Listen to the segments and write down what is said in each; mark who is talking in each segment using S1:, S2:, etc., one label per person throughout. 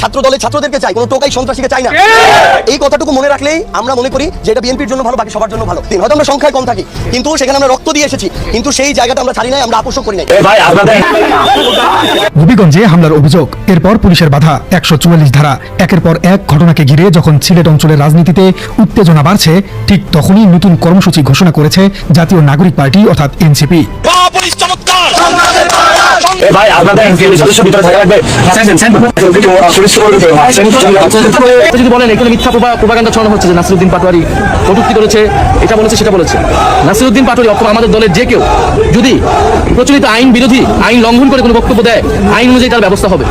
S1: ছাত্র দলের ছাত্রদেরকে চাই, কোনো টোকাই সন্ত্রাসীকে চাই না। এই কথাটুকু মনে রাখলেই আমরা মনে করি যে এটা বিএনপির জন্য ভালো, বাকি সবার জন্য ভালো। হয়তো আমরা সংখ্যায় কম থাকি, কিন্তু সেখানে আমরা রক্ত দিয়ে এসেছি, কিন্তু সেই জায়গাটা আমরা ছাড়ি নাই, আমরা আপোষও করি নাই।
S2: হবিগঞ্জে হামলার অভিযোগ, এরপর পুলিশের বাধা, 144 ধারা। একের পর এক ঘটনাকে ঘিরে যখন সিলেট অঞ্চলের রাজনীতিতে উত্তেজনা বাড়ছে, ঠিক তখনই নতুন কর্মসূচি ঘোষণা করেছে জাতীয় নাগরিক পার্টি অর্থাৎ এনসিপি।
S3: যদি বলেন এখানে মিথ্যা প্রোপাগান্ডা ছড়ানো হচ্ছে যে নাসিরউদ্দিন পাটোয়ারি কটূক্তি করেছে, এটা বলেছে সেটা বলেছে। নাসিরউদ্দিন পাটোয়ারি অথবা আমাদের দলের যে কেউ যদি প্রচলিত আইন বিরোধী, আইন লঙ্ঘন করে কোনো বক্তব্য দেয়, আইন অনুযায়ী তার ব্যবস্থা হবে।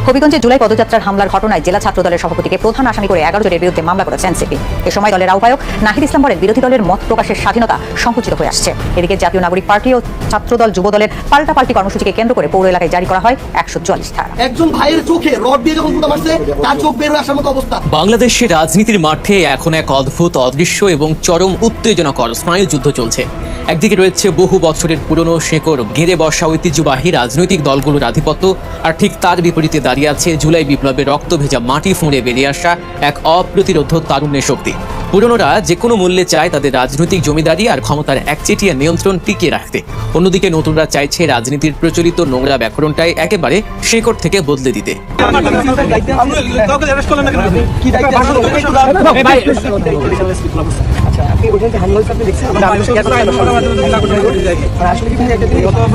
S4: হবিগঞ্জে জুলাই পদযাত্রার হামলার ঘটনায় জেলা ছাত্র দলের সভাপতিকে প্রধান আসামি করে 11 জনের বিরুদ্ধে মামলা করেছে এনসিপি। এ সময় দলের আহ্বায়ক নাহিদ ইসলাম বলেন, বিরোধী দলের মত প্রকাশের স্বাধীনতা সংকুচিত হয়ে আসছে। এদিকে জাতীয় নাগরিক পার্টি ও ছাত্রদল যুব দলের পাল্টাপাল্টি কর্মসূচিকে কেন্দ্র করে পৌর এলাকায় জারি করা হয় 144 ধারা।
S1: একজন ভাইয়ের চোখে রড দিয়ে যখন ফুটা মারছে, তার চোখ বের হয়ে আসার মতো অবস্থা।
S5: বাংলাদেশের রাজনীতির মাঠে এখন এক অদ্ভুত, অদৃশ্য এবং চরম উত্তেজনাকর স্নায়ুযুদ্ধ চলছে। একদিকে রয়েছে বহু বছরের পুরনো শেকড় ঘিরে বসা ঐতিহ্যবাহী রাজনৈতিক দলগুলোর আধিপত্য, আর ঠিক তার বিপরীতে দাঁড়িয়ে আছে জুলাই বিপ্লবের রক্ত ভেজা মাটি ফুঁড়ে বেরিয়ে আসা এক অপ্রতিরোধ তারুণ্যের শক্তি। পুরনোরা যে কোনো মূল্যে চায় তাদের রাজনৈতিক জমিদারি আর ক্ষমতার একচেটিয়া নিয়ন্ত্রণ টিকিয়ে রাখতে। অন্যদিকে নতুনরা চাইছে রাজনীতির প্রচলিত নোংরা ব্যাকরণটাই একেবারে শেকড় থেকে বদলে দিতে।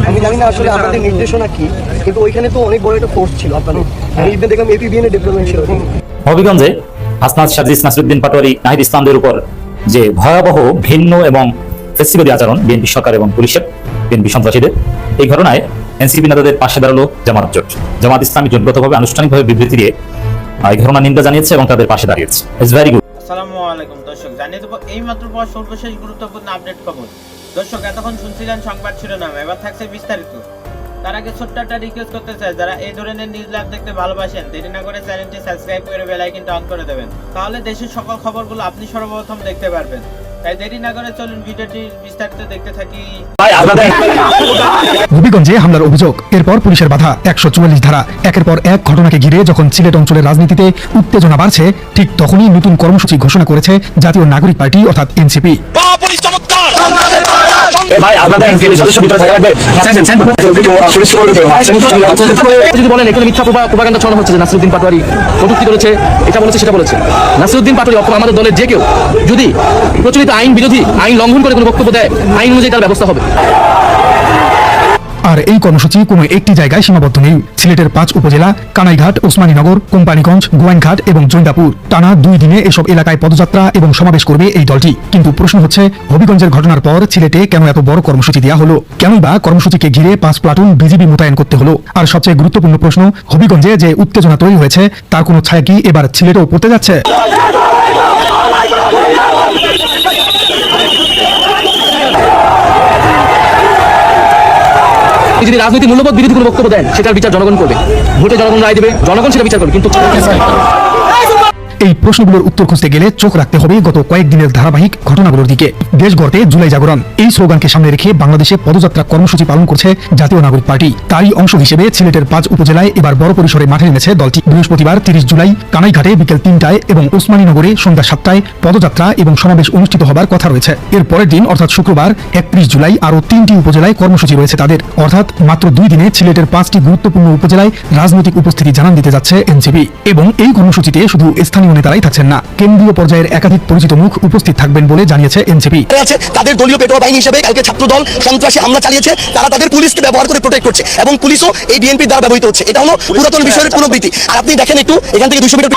S1: আমি জানি না আসলে আমাদের নির্দেশনা কি, কিন্তু ওইখানে তো অনেক বড় একটা ফোর্স ছিল। আপনাদের দেখলাম এপিবিএন এর ডেভেলপমেন্ট ছিল।
S6: হবিগঞ্জে হাসনাত, সাজিদ, নাসিরউদ্দিন পাটোয়ারি, নাহিদ ইসলামদের উপর যে ভয়াবহ, ভিন্ন এবং ফেসিবাদী আচরণ বিএনপি সরকার এবং পুলিশের, বিএনপি সন্ত্রাসীদের, এই ঘটনায় এনসিপি নেতাদের পাশে দাঁড়ালো জামাত জোট। জামাত ইসলামী জোটগতভাবে আনুষ্ঠানিকভাবে বিবৃতি দিয়ে এই ঘটনা নিন্দা জানিয়েছে এবং তাদের পাশে দাঁড়িয়েছে। It's very good.
S7: আসসালামু আলাইকুম দর্শক, জানিয়ে দেবো এই মাত্র পাওয়া সর্বশেষ গুরুত্বপূর্ণ আপডেট খবর। দর্শক, এতক্ষণ শুনছিলেন সংবাদ শিরোনাম, এবার থাকছে বিস্তারিত। তার আগে ছোট্ট একটা রিকোয়েস্ট করতে চাই, যারা এই ধরনের নিউজ লাইভ দেখতে ভালোবাসেন, দেরি না করে চ্যানেলটি সাবস্ক্রাইব করে বেল আইকনটা অন করে দেবেন, তাহলে দেশের সকল খবরগুলো আপনি সর্বপ্রথম দেখতে পারবেন। তাই দেরি না করে চলুন ভিডিওটি বিস্তারিত দেখতে থাকি।
S2: হবিগঞ্জে হামলার অভিযোগ, এরপর পুলিশের বাধা, 144 ধারা। একের পর এক ঘটনাকে ঘিরে যখন সিলেট অঞ্চলের রাজনীতিতে উত্তেজনা বাড়ছে, ঠিক তখনই নতুন কর্মসূচি ঘোষণা করেছে জাতীয় নাগরিক পার্টি অর্থাৎ এনসিপি।
S3: যদি বলেন এখানে মিথ্যা প্রোপাগান্ডা ছড়ানো হচ্ছে যে নাসিরউদ্দিন পাটোয়ারি কটূক্তি করেছে, এটা বলেছে সেটা বলেছে। নাসিরউদ্দিন পাটোয়ারি অথবা আমাদের দলের যে কেউ যদি প্রচলিত আইন বিরোধী, আইন লঙ্ঘন করে কোনো বক্তব্য দেয়, আইন অনুযায়ী তার ব্যবস্থা হবে।
S2: আর এই কর্মসূচি কোনো একটি জায়গায় সীমাবদ্ধ নেই। সিলেটের 5 উপজেলা কানাইঘাট, ওসমানীনগর, কোম্পানীগঞ্জ, গোয়াইনঘাট এবং জৈন্তাপুর, টানা 2 দিনে এসব এলাকায় পদযাত্রা এবং সমাবেশ করবে এই দলটি। কিন্তু প্রশ্ন হচ্ছে, হবিগঞ্জের ঘটনার পর সিলেটে কেন এত বড় কর্মসূচি দেওয়া হলো? কেনই বা কর্মসূচিকে ঘিরে 5 প্লাটুন বিজিবি মোতায়েন করতে হলো? আর সবচেয়ে গুরুত্বপূর্ণ প্রশ্ন, হবিগঞ্জে যে উত্তেজনা তৈরি হয়েছে, তার কোনো ছায়া কি এবার সিলেটেও পড়তে যাচ্ছে?
S3: যদি রাজনৈতিক মূল্যবোধ বিরোধী কোনো বক্তব্য দেন, সেটার বিচার জনগণ করবে। ভোটে জনগণ রায় দেবে, জনগণ সেটা বিচার করবে। কিন্তু
S2: এই প্রশ্নগুলোর উত্তর খুঁজতে গেলে চোখ রাখতে হবে গত কয়েকদিনের ধারাবাহিক ঘটনাগুলোর দিকে। দেশ গড়তে জুলাই জাগরণ, এই স্লোগানকে সামনে রেখে বাংলাদেশে পদযাত্রা কর্মসূচি পালন করছে জাতীয় নাগরিক পার্টি। তারই অংশ হিসেবে সিলেটের 5 উপজেলায় এবার বড় পরিসরে মাঠে নেমেছে দলটি। বৃহস্পতিবার 30 জুলাই কানাইঘাটে বিকেল 3টায় এবং ওসমানীনগরে সন্ধ্যা 7টায় পদযাত্রা এবং সমাবেশ অনুষ্ঠিত হবার কথা রয়েছে। এর পরের দিন অর্থাৎ শুক্রবার 31 জুলাই আরও 3টি উপজেলায় কর্মসূচি রয়েছে তাদের। অর্থাৎ মাত্র 2 দিনে সিলেটের 5টি গুরুত্বপূর্ণ উপজেলায় রাজনৈতিক উপস্থিতি জানান দিতে যাচ্ছে এনসিপি। এবং এই কর্মসূচিতে শুধু স্থানীয় নেতারাই থাকছেন না, কেন্দ্রীয় পর্যায়ের একাধিক পরিচিত মুখ উপস্থিত থাকবেন বলে জানিয়েছে এনসিপি।
S1: তাদের দলীয় পেটোয়া বাহিনী হিসেবে কালকে ছাত্রদল সন্ত্রাসী হামলা চালিয়েছে, তারা তাদের পুলিশকে ব্যবহার করে প্রোটেক্ট করছে এবং পুলিশও এই বিএনপির দ্বারা ব্যবহৃত হচ্ছে। এটা হলো পুরাতন বিষয়ের পুনরাবৃত্তি। আর আপনি দেখেন একটু এখান থেকে 200 মিটার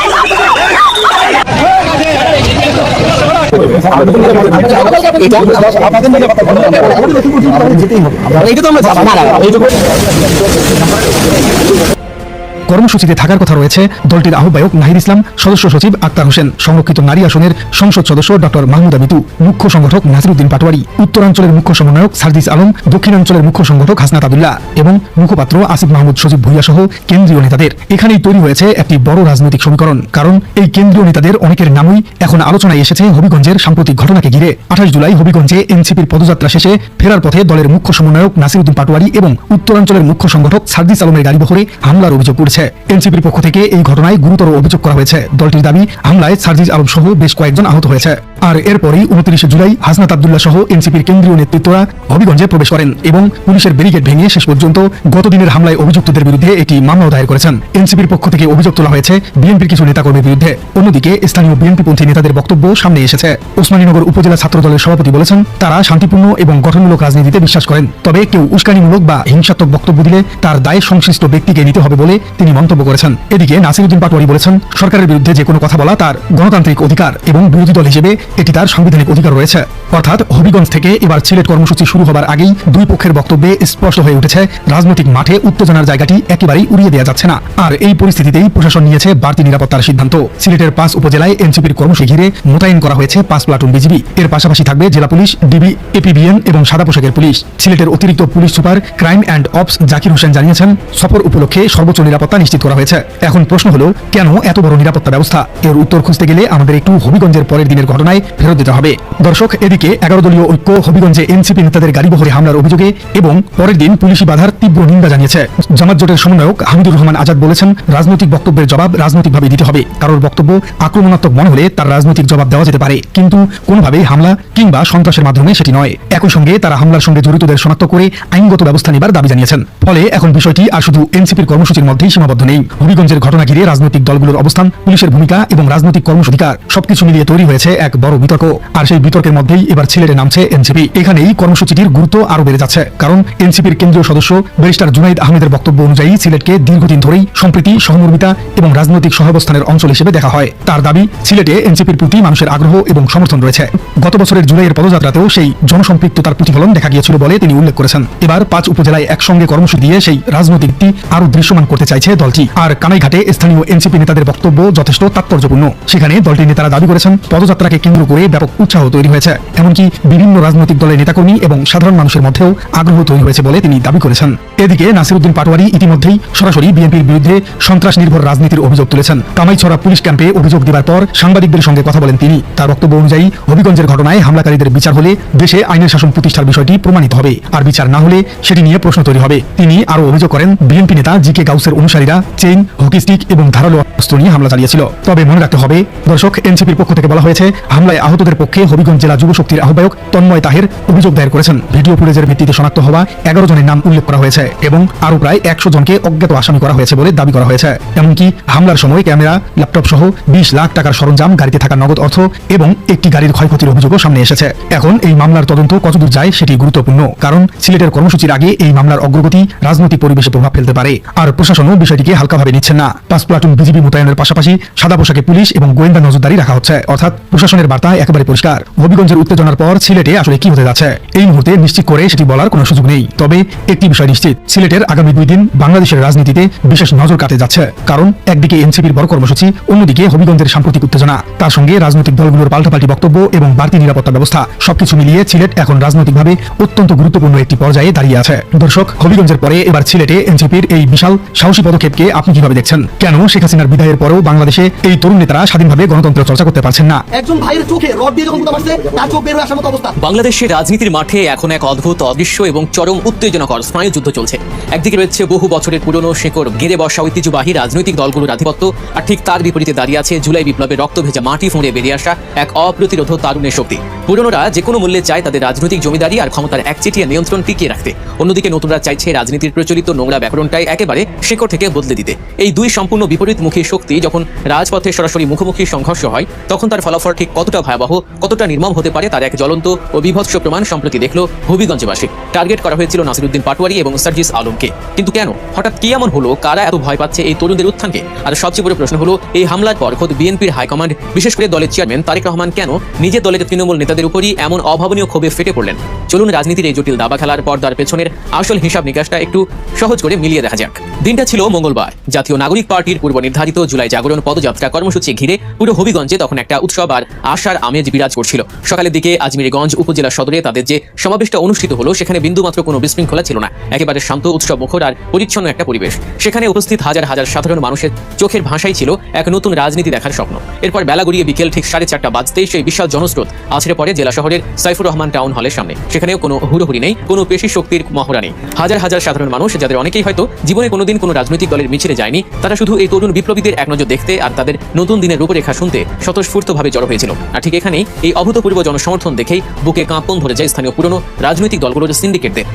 S2: কর্মসূচিতে থাকার কথা রয়েছে দলটির আহ্বায়ক নাহিদ ইসলাম, সদস্য সচিব আক্তার হোসেন, সংরক্ষিত নারী আসনের সংসদ সদস্য ডক্টর মাহমুদা মিতু, মুখ্য সংগঠক নাসিরউদ্দিন পাটোয়ারি, উত্তরাঞ্চলের মুখ্য সমন্বয়ক সার্জিস আলম, দক্ষিণাঞ্চলের মুখ্য সংগঠক হাসনাত আবদুল্লাহ এবং মুখপাত্র আসিফ মাহমুদ সজীব ভুইয়া সহ কেন্দ্রীয় নেতাদের। এখানেই তৈরি হয়েছে একটি বড় রাজনৈতিক সমীকরণ, কারণ এই কেন্দ্রীয় নেতাদের অনেকের নামই এখন আলোচনায় এসেছে হবিগঞ্জের সাম্প্রতিক ঘটনাকে ঘিরে। 28 জুলাই হবিগঞ্জে এনসিপির পদযাত্রা শেষে ফেরার পথে দলের মুখ্য সমন্বয়ক নাসিরউদ্দিন পাটোয়ারি এবং উত্তরাঞ্চলের মুখ্য সংগঠক সার্জিস আলমের গাড়িবহরে হামলার অভিযোগ করেছে। হয়েছে। এনসিপির পক্ষ থেকে এই ঘটনায় গুরুতর অভিযোগ করা হয়েছে। দলটির দাবি, হামলায় সার্জিস আলম সহ বেশ কয়েকজন আহত হয়েছে। আর এরপরই 29 জুলাই হাসনাত আব্দুল্লাহ সহ এনসিপির কেন্দ্রীয় নেতৃত্বরা হবিগঞ্জে প্রবেশ করেন এবং পুলিশের ব্যারিকেড ভেঙে শেষ পর্যন্ত গতদিনের হামলায় অভিযুক্তদের বিরুদ্ধে একটি মামলাও দায়ের করেছেন। এনসিপির পক্ষ থেকে অভিযোগ তোলা হয়েছে বিএনপির কিছু নেতাকর্মীর বিরুদ্ধে। অন্যদিকে স্থানীয় বিএনপিপন্থী নেতাদের বক্তব্য সামনে এসেছে। ওসমানীনগর উপজেলা ছাত্র দলের সভাপতি বলেছেন, তারা শান্তিপূর্ণ এবং গঠনমূলক রাজনীতিতে বিশ্বাস করেন, তবে কেউ উস্কানিমূলক বা হিংসাত্মক বক্তব্য দিলে তার দায় সংশ্লিষ্ট ব্যক্তিকে নিতে হবে বলে তিনি মন্তব্য করেছেন। এদিকে নাসিরউদ্দিন পাটোয়ারি বলেছেন, সরকারের বিরুদ্ধে যে কোনো কথা বলা তার গণতান্ত্রিক অধিকার এবং বিরোধী দল হিসেবে এটি তার সাংবিধানিক অধিকার রয়েছে। অর্থাৎ হবিগঞ্জ থেকে এবার সিলেট কর্মসূচি শুরু হবার আগেই দুই পক্ষের বক্তব্যে স্পষ্ট হয়ে উঠেছে, রাজনৈতিক মাঠে উত্তেজনার জায়গাটি একেবারেই উড়িয়ে দেওয়া যাচ্ছে না। আর এই পরিস্থিতিতেই প্রশাসন নিয়েছে বাড়তি নিরাপত্তার সিদ্ধান্ত। সিলেটের 5 উপজেলায় এনসিপির কর্মসূচি ঘিরে মোতায়েন করা হয়েছে 5 প্লাটুন বিজিবি। এর পাশাপাশি থাকবে জেলা পুলিশ, ডিবি, এপিবিএন এবং সাদা পোশাকের পুলিশ। সিলেটের অতিরিক্ত police super crime and ops Zakir Hossain জানিয়েছেন, সফর উপলক্ষে সর্বোচ্চ নিরাপত্তা নিশ্চিত করা হয়েছে। এখন প্রশ্ন হলো, কেন এত বড় নিরাপত্তা ব্যবস্থা? এর উত্তর খুঁজতে গেলে আমাদের একটু হবিগঞ্জের পরের দিনের ঘটনায় ফেরত দিতে হবে। দর্শক, এদিকে 11 দলীয় ঐক্য হবিগঞ্জে এনসিপি নেতাদের গাড়িবহরে হামলার অভিযোগে এবং পরের দিন পুলিশি বাধার তীব্র নিন্দা জানিয়েছে। জামাত জোটের সমন্বয়ক হামিদুর রহমান আজাদ বলেছেন, রাজনৈতিক বক্তব্যের জবাব রাজনৈতিকভাবে দিতে হবে। কারোর বক্তব্য আক্রমণাত্মক মনে হলে তার রাজনৈতিক জবাব দেওয়া যেতে পারে, কিন্তু কোনোভাবেই হামলা কিংবা সন্ত্রাসের মাধ্যমে সেটি নয়। একই সঙ্গে তারা হামলার সঙ্গে জড়িতদের শনাক্ত করে আইনগত ব্যবস্থা নেবার দাবি জানিয়েছেন। ফলে এখন বিষয়টি আর শুধু এনসিপির কর্মসূচির মধ্যেই সীমাবদ্ধ নেই। হবিগঞ্জের ঘটনা ঘিরে রাজনৈতিক দলগুলোর অবস্থান, পুলিশের ভূমিকা এবং রাজনৈতিক কর্মসূচিকার সবকিছু মিলিয়ে তৈরি হয়েছে এক বড় বিতর্ক। আর সেই বিতর্কের মধ্যেই এবার সিলেটে নামছে এনসিপি। এখানেই কর্মসূচিটির গুরুত্ব আরো বেড়ে যাচ্ছে, কারণ এনসিপির কেন্দ্রীয় সদস্য ব্যারিস্টার জুনাইদ আহমেদের বক্তব্য অনুযায়ী সিলেটকে দীর্ঘদিন ধরেই সম্প্রীতি, সহমর্মিতা এবং রাজনৈতিক সহাবস্থানের অঞ্চল হিসেবে দেখা হয়। তার দাবি, সিলেটে এনসিপির প্রতি মানুষের আগ্রহ এবং সমর্থন রয়েছে। গত বছরের জুলাইয়ের পদযাত্রাতেও সেই জনসম্পৃক্ততার প্রতিফলন দেখা গিয়েছিল বলে তিনি উল্লেখ করেছেন। এবার 5 উপজেলায় একসঙ্গে কর্মসূচি দিয়ে সেই রাজনৈতিক দিক আরো দৃশ্যমান করতে চাইছে দলটি। আর কানাইঘাটে স্থানীয় এনসিপি নেতাদের বক্তব্য যথেষ্ট তাৎপর্যপূর্ণ। সেখানে দলটির নেতারা দাবি করেছেন, পদযাত্রাকে কেন্দ্র করে ব্যাপক উৎসাহ তৈরি হয়েছে। এমনকি বিভিন্ন রাজনৈতিক দলের নেতাকর্মী এবং সাধারণ মানুষের মধ্যেও আগ্রহ তৈরি হয়েছে বলে তিনি দাবি করেছেন। এদিকে নাসিরউদ্দিন পাটোয়ারি ইতিমধ্যেই সরাসরি বিএনপির বিরুদ্ধে সন্ত্রাস নির্ভর রাজনীতির অভিযোগ তুলেছেন। কামাইছড়া পুলিশ ক্যাম্পে অভিযোগ দেবার পর সাংবাদিকদের সঙ্গে কথা বলেন তিনি। তার বক্তব্য অনুযায়ী, হবিগঞ্জের ঘটনায় হামলাকারীদের বিচার হলে দেশে আইনের শাসন প্রতিষ্ঠার বিষয়টি প্রমাণিত হবে, আর বিচার না হলে সেটি নিয়ে প্রশ্ন তৈরি হবে। তিনি আরো অভিযোগ করেন, বিএনপি নেতা জি.কে. গাউসের অনুসারীরা চেইন, হকি স্টিক এবং ধারালো অস্ত্র নিয়ে হামলা চালিয়েছিল। তবে মনে রাখতে হবে, দর্শক, এনসিপির পক্ষ থেকে বলা হয়েছে, হামলায় আহতদের পক্ষে হবিগঞ্জ জেলা যুব শক্তির আহ্বায়ক তন্ময় তাহের অভিযোগ দায়ের করেছেন। ভিডিও ফুটেজের ভিত্তিতে শনাক্ত হওয়া 11 জনের নাম উল্লেখ করা হয়েছে এবং আরো প্রায় 100 জনকে অজ্ঞাত আসামি করা হয়েছে বলে দাবি করা হয়েছে। এমনকি হামলার সময় ক্যামেরা, ল্যাপটপ সহ 20 লাখ টাকার সরঞ্জাম, গাড়িতে থাকা নগদ অর্থ এবং একটি গাড়ির ক্ষয়ক্ষতির অভিযোগও সামনে এসেছে। এখন এই মামলার তদন্ত কতদূর যায় সেটি গুরুত্বপূর্ণ, কারণ সিলেটের কর্মসূচির আগে এই মামলার অগ্রগতি রাজনৈতিক পরিবেশে প্রভাব ফেলতে পারে। আর প্রশাসনও বিষয়টিকে হালকাভাবে নিচ্ছেন না। 5 প্লাটুন বিজিবি মোতায়েনের পাশাপাশি সাদা পোশাকে পুলিশ এবং গোয়েন্দা নজরদারি রাখা হচ্ছে। অর্থাৎ প্রশাসনের বার্তা একেবারে পরিষ্কার। হবিগঞ্জের উত্তেজনার পর সিলেটে আসলে কি হতে যাচ্ছে এই মুহূর্তে নিশ্চিত করে সেটি বলার কোনো সুযোগ নেই। তবে একটি বিষয় নিশ্চিত, সিলেটের আগামী 2 দিন বাংলাদেশের রাজনীতিতে বিশেষ নজর কাটতে যাচ্ছে। কারণ একদিকে এনসিপির বড় কর্মসূচি, অন্যদিকে হবিগঞ্জের সাম্প্রতিক উত্তেজনা, তার সঙ্গে রাজনৈতিক দলগুলোর পাল্টাপাল্টি বক্তব্য এবং বাড়তি নিরাপত্তা ব্যবস্থা, সবকিছু মিলিয়ে সিলেট এখন রাজনৈতিকভাবে অত্যন্ত গুরুত্বপূর্ণ একটি পর্যায়ে দাঁড়িয়ে আছে। দর্শক, হবিগঞ্জের পরে এবার সিলেটে এনসিপির এই বিশাল সাহসী পদক্ষেপকে আপনি কিভাবে দেখছেন? কেন শেখ হাসিনার বিদায়ের পরেও বাংলাদেশে এই তরুণ নেতারা স্বাধীনভাবে গণতন্ত্র চর্চা করতে পারছেন না?
S1: একজন ভাইয়ের চোখে রড দিয়ে যখন মারছে, তার চোখ বের হয়ে আসার মতো অবস্থা।
S5: বাংলাদেশের রাজনীতির মাঠে এখন এক অদ্ভুত, অদৃশ্য এবং চরম উত্তেজনাকর স্নায়ুযুদ্ধ চলছে। একদিকে রয়েছে বহু বছরের পুরনো শেকড় গেঁড়ে বসা ঐতিহ্যবাহী রাজনৈতিক দলগুলোর আধিপত্য, আর ঠিক তার বিপরীতে দাঁড়িয়ে আছে জুলাই বিপ্লবের রক্ত ভেজা মাটি ফুঁড়ে বেরিয়ে আসা এক অপ্রতিরোধ তারুণের শক্তি। পুরনোরা যে কোনো মূল্যে চায় তাদের রাজনৈতিক জমিদারি আর ক্ষমতার একচেটিয়া নিয়ন্ত্রণ টিকিয়ে রাখতে। অন্যদিকে নতুনরা চাইছে রাজনীতির প্রচলিত নোংরা ব্যাকরণটাই একেবারে শেকড় থেকে বদলে দিতে। এই দুই সম্পূর্ণ বিপরীতমুখী শক্তি যখন রাজপথে সরাসরি মুখোমুখি সংঘর্ষ হয়, তখন তার ফলাফল ঠিক কতটা ভয়াবহ, কতটা নির্মম হতে পারে তার এক জ্বলন্ত ও বিভৎস প্রমাণ সম্প্রতি দেখলো হবিগঞ্জবাসী। টার্গেট করা হয়েছিল নাসিরউদ্দিন পাটোয়ারি এবং সার্জিস আলমকে, কিন্তু কেন, হঠাৎ কি এমন হলো, কারা এত ভয় পাচ্ছে এই তরুণদের উত্থানকে? আর সবচেয়ে বড় প্রশ্ন হলো, এই হামলার পর খোদ বিএনপির হাইকমান্ড, বিশেষ করে দলের চেয়ারম্যান তারেক রহমান কেন নিজের দলের তৃণমূল নেতাদের উপরই এমন অভাবনীয় ক্ষোভে ফেটে পড়লেন? চলুন রাজনীতির এই জটিল দাবা খেলার পর্দার পেছনের আসল হিসাব নিকাশটা একটু সহজ করে মিলিয়ে দেখা যাক। দিনটা ছিল মঙ্গলবার। জাতীয় নাগরিক পার্টির পূর্ব নির্ধারিত জুলাই জাগরণ পদযাত্রা কর্মসূচি ঘিরে পুরো হবিগঞ্জে তখন একটা উৎসব আর আশা আশার আমেজ বিরাজ করছিল। সকালের দিকে আজমিরগঞ্জ উপজেলা সদরে তাদের যে সমাবেশটা অনুষ্ঠিত হলো সেখানে বিন্দুমাত্র কোনো বিশৃঙ্খলা ছিল না, একেবারে শান্ত, উৎসব মুখর আর পরিচ্ছন্ন একটা পরিবেশ। সেখানে উপস্থিত হাজার হাজার সাধারণ মানুষের চোখের ভাষাই ছিল এক নতুন রাজনীতি দেখার স্বপ্ন। এরপর বেলা গড়িয়ে বিকেল ঠিক 4:30 বাজতেই সেই বিশাল জনস্রোত আছড়ে পড়ে জেলা শহরের সাইফুর রহমান টাউন হলের সামনে। সেখানেও কোনো হুড়োহুড়ি নেই, কোনো পেশি শক্তির মহড়া নেই। হাজার হাজার সাধারণ মানুষ, যাদের অনেকেই হয়তো জীবনে কোনোদিন কোনো রাজনৈতিক দলের মিছিলে যায়নি, তারা শুধু এই তরুণ বিপ্লবীদের এক নজর দেখতে আর তাদের নতুন দিনের রূপরেখা শুনতে স্বতঃস্ফূর্তভাবে জড়ো হয়েছিল। আর ঠিক এখানেই এই অভূতপূর্ব জনসমর্থন দেখেই বুকে কাঁপন ধরে যায় স্থানীয় পুরনো রাজনৈতিক দলগুলোর সিন্ডিকেটদের।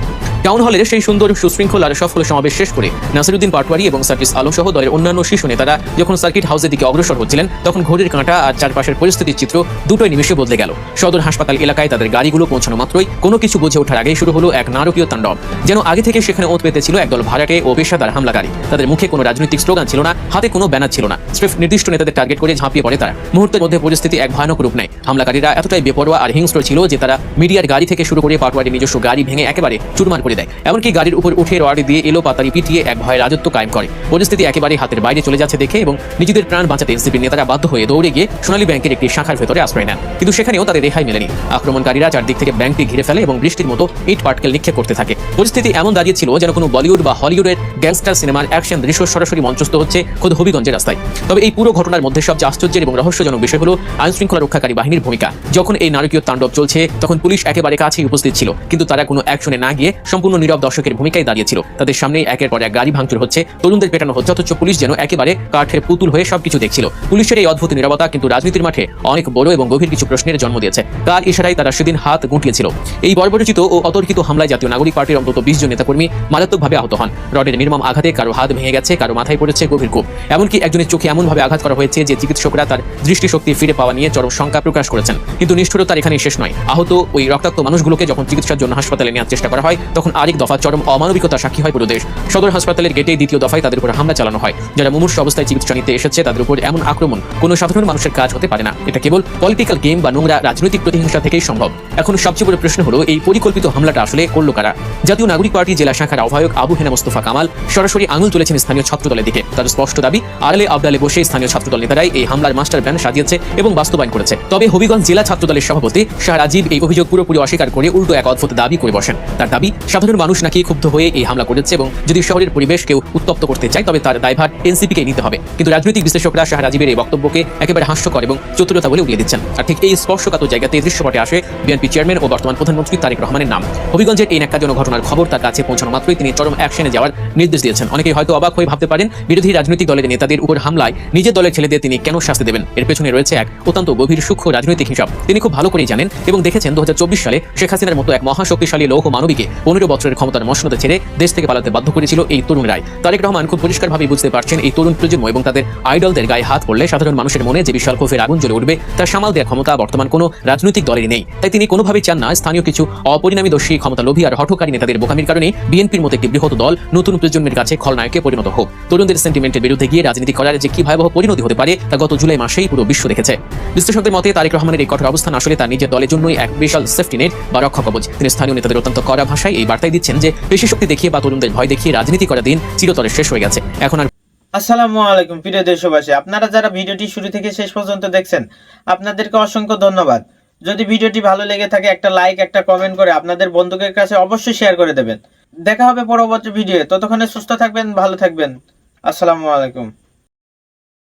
S5: টাউন হলের সেই সুন্দর, সুশৃঙ্খল আর সফল সমাবেশ শেষ করে নাসিরউদ্দিন পাটোয়ারি এবং সার্জিস আলম সহ দলের অন্যান্য শীর্ষ নেতারা যখন সার্কিট হাউসের দিকে অগ্রসর হচ্ছিলেন, তখন ঘড়ির কাঁটা আর চারপাশের পরিস্থিতির চিত্র দুটোই নিমেষে বদলে গেল। সদর হাসপাতাল এলাকায় তাদের গাড়িগুলো পৌঁছানো মাত্রই কোনো কিছু বুঝে ওঠার আগেই শুরু হলো এক নারকীয় তাণ্ডব। যেন আগে থেকে সেখানে ওত পেতে ছিল একদল ভাড়াটে ও পেশাদার হামলাকারী। তাদের মুখে কোনো রাজনৈতিক স্লোগান ছিল না, হাতে কোনো ব্যানার ছিল না, স্রেফ নির্দিষ্ট নেতাদের টার্গেট করে ঝাঁপিয়ে পড়ে তারা। মুহূর্তের মধ্যে পরিস্থিতি এক ভয়ানক রূপ নেয়। হামলাকারীরা এতটাই বেপরোয়া আর হিংস্র ছিল যে তারা মিডিয়ার গাড়ি থেকে শুরু করে পাটোয়ারির নিজস্ব গাড়ি ভেঙে একেবারে চুরমার করে দেয়। এমনকি গাড়ির উপর উঠে রড দিয়ে এলো পাতারি পিটিয়ে এক ভয় রাজত্ব কায়েম করে। পরিস্থিতি একেবারে হাতের বাইরে চলে যাচ্ছে দেখে এবং নিজেদের প্রাণ বাঁচাতে এনসিপির নেতারা বাধ্য হয়ে দৌড়ে গিয়ে সোনালী ব্যাংকের একটি শাখার ভেতরে আশ্রয় নেন। কিন্তু সেখানেও তাদের রেহাই মেলেনি। আক্রমণকারীরা চারদিক থেকে ব্যাংকটি ঘিরে ফেলে এবং বৃষ্টির মতো ইট পাটকেল নিক্ষেপ করতে থাকে। পরিস্থিতি এমন দাঁড়িয়েছিল যেন কোনো বলিউড বা হলিউডের গ্যাংস্টার সিনেমার অ্যাকশন দৃশ্য সরাসরি মঞ্চস্থ হচ্ছে খোদ হবিগঞ্জের রাস্তায়। তবে এই পুরো ঘটনার মধ্যে সবচেয়ে আশ্চর্যের এবং রহস্যজনক বিষয় হলো আইন শৃঙ্খলা রক্ষাকারী বাহিনীর ভূমিকা। যখন এই নারকীয় তাণ্ডব চলছে তখন পুলিশ একেবারে কাছেই উপস্থিত ছিল, কিন্তু তারা কোনো অ্যাকশনে না গিয়ে সম্পূর্ণ নীরব দর্শকের ভূমিকায় দাঁড়িয়েছিল। তাদের সামনেই একের পর এক গাড়ি ভাঙচুর হচ্ছে, তরুণদের পেটানো হচ্ছে, অথচ পুলিশ যেন একেবারে কাঠের পুতুল হয়ে সবকিছু দেখছিল। পুলিশের এই অদ্ভুত নীরবতা কিন্তু রাজনীতির মাঠে অনেক বড় এবং গভীর কিছু প্রশ্নের জন্ম দিয়েছে। কার ইশারায় তারা সেদিন হাত গুটিয়েছিল? এই বর্বরচিত ও অতর্কিত হামলায় জাতীয় নাগরিক পার্টির অন্তত 20 জন নেতাকর্মী মারাত্মকভাবে আহত হন। রডের নির্মম আঘাতে কারো হাত ভেঙে গেছে, কারো মাথায় পড়েছে গভীর কোপ। এমনকি একজনের চোখে এমনভাবে আঘাত করা হয়েছে যে চিকিৎসকরা তার দৃষ্টিশক্তি ফিরে পাওয়া নিয়ে চরম শঙ্কা প্রকাশ করেছেন। কিন্তু নিষ্ঠুরতার এখানেই শেষ নয়। আহত ওই রক্তাক্ত মানুষগুলোকে যখন চিকিৎসার জন্য হাসপাতালে নেওয়ার চেষ্টা করা হয়, তখন আরেক দফা চরম অমানবিকতা সাক্ষী হয় পুরো দেশ। সদর হাসপাতালের গেটে দ্বিতীয় দফায় তাদের উপর হামলা চালানো হয়। যারা মুমূর্ষু অবস্থায় চিকিৎসা নিতে এসেছে তাদের উপর এমন আক্রমণ কোনো সাধারণ মানুষের কাজ হতে পারে না। এটা কেবল পলিটিক্যাল গেম বা নোংরা রাজনৈতিক প্রতিহিংসা থেকেই সম্ভব। এখন সবচেয়ে বড় প্রশ্ন হলো, এই পরিকল্পিত হামলাটা আসলে করলো কারা? জাতীয় নাগরিক পার্টি জেলা শাখার আহ্বায়ক আবু হেনা মোস্তফা কামাল সরাসরি আঙুল তুলেছেন স্থানীয় ছাত্রদলের দিকে। তার স্পষ্ট দাবি, আড়ালে আবডালে বসে স্থানীয় ছাত্রদল নেতারাই এই হামলার মাস্টার প্ল্যান সাজিয়েছে এবং বাস্তবায়ন করেছে। তবে হবিগঞ্জ জেলা ছাত্রদলের সভাপতি শাহ রাজীব এই অভিযোগ পুরোপুরি অস্বীকার করে উল্টো এক অদ্ভুত দাবি করে বসেন। তার দাবি, সাধারণ মানুষ নাকি ক্ষুব্ধ হয়ে এই হামলা করেছে এবং যদি শহরের পরিবেশ কেউ উত্তপ্ত করতে চায় তবে তার দায়ভার এনসিপিকে নিতে হবে। কিন্তু রাজনৈতিক বিশ্লেষকরা শাহ রাজীবের এই বক্তব্যকে একেবারে হাস্যকর এবং চতুরতা বলে উড়িয়ে দিচ্ছেন। আর ঠিক এই স্পর্শকাতর জায়গাতে দৃশ্যপটে আসে বিএনপি চেয়ারম্যান ও বর্তমান প্রধানমন্ত্রী তারেক রহমানের নাম। হবিগঞ্জের এই ন্যাক্কারজনক ঘটনার খবর তার কাছে পৌঁছানো মাত্রই তিনি চরম অ্যাকশনে যাওয়ার নির্দেশ দিয়েছেন। অনেকেই হয়তো অবাক হয়ে ভাবতে পারেন, বিরোধী রাজনৈতিক দলের নেতাদের উপর হামলায় নিজের দলের ছেলেদের তিনি কেন শাস্তি দেবেন? এর পেছনে রয়েছে এক অত্যন্ত গভীর সূক্ষ্ম রাজনৈতিক হিসাব। তিনি খুব ভালো করেই জানেন এবং দেখেছেন 2024 সালে শেখ হাসিনার মতো এক মহাশক্তিশালী লৌহ মানবীকে 15 বছরের ক্ষমতার মসনদে ছেড়ে দেশ থেকে পালাতে বাধ্য করেছিল এই তরুণরাই। তারেক রহমান খুব পরিষ্কারভাবে বুঝতে পারছেন এই তরুণ প্রজন্ম এবং তাদের আইডলদের গায়ে হাত পড়লে সাধারণ মানুষের মনে যে বিশাল ক্ষোভের আগুন জ্বলে উঠবে তার সামাল দেওয়ার ক্ষমতা বর্তমান কোনো রাজনৈতিক দলেরই নেই। তাই তিনি কোনোভাবেই চান না স্থানীয় কিছু অপরিণামী দোষী, ক্ষমতা লোভী আর হঠকারী নেতাদের বোকামির কারণে বিএনপির মতো একটি বৃহৎ দল নতুন প্রজন্মের কাছে খলনায়কে পরিণত হোক। তরুণদের সেন্টিমেন্টের বিরুদ্ধে গিয়ে রাজনীতি করার যে কি ভয়াবহ পরিণতি হতে পারে তা গত জুলাই মাসেই পুরো বিশ্ব দেখেছে। বিশ্লেষকদের মতে তারেক রহমানের এই কঠোর অবস্থান আসলে তার নিজের দলের জন্যই এক বিশাল সেফটি নেট বা রক্ষা কবচ। তিনি স্থানীয় নেতাদের অত্যন্ত কড়া ভাষায় এই বার্তাই দিচ্ছেন যে পেশি শক্তি দেখিয়ে বা তরুণদের ভয় দেখিয়ে রাজনীতি করার দিন চিরতরে শেষ হয়ে গেছে। এখন আর
S7: আসসালামু আলাইকুম প্রিয় দেশবাসী, আপনারা যারা ভিডিওটি শুরু থেকে শেষ পর্যন্ত দেখছেন আপনাদেরকে অসংখ্য ধন্যবাদ। যদি ভিডিওটি ভালো লেগে থাকে একটা লাইক, একটা কমেন্ট করে আপনাদের বন্ধুদের কাছে অবশ্যই শেয়ার করে দেবেন। দেখা হবে পরবর্তী ভিডিও। ততক্ষণে সুস্থ থাকবেন, ভালো থাকবেন। আসসালামু আলাইকুম।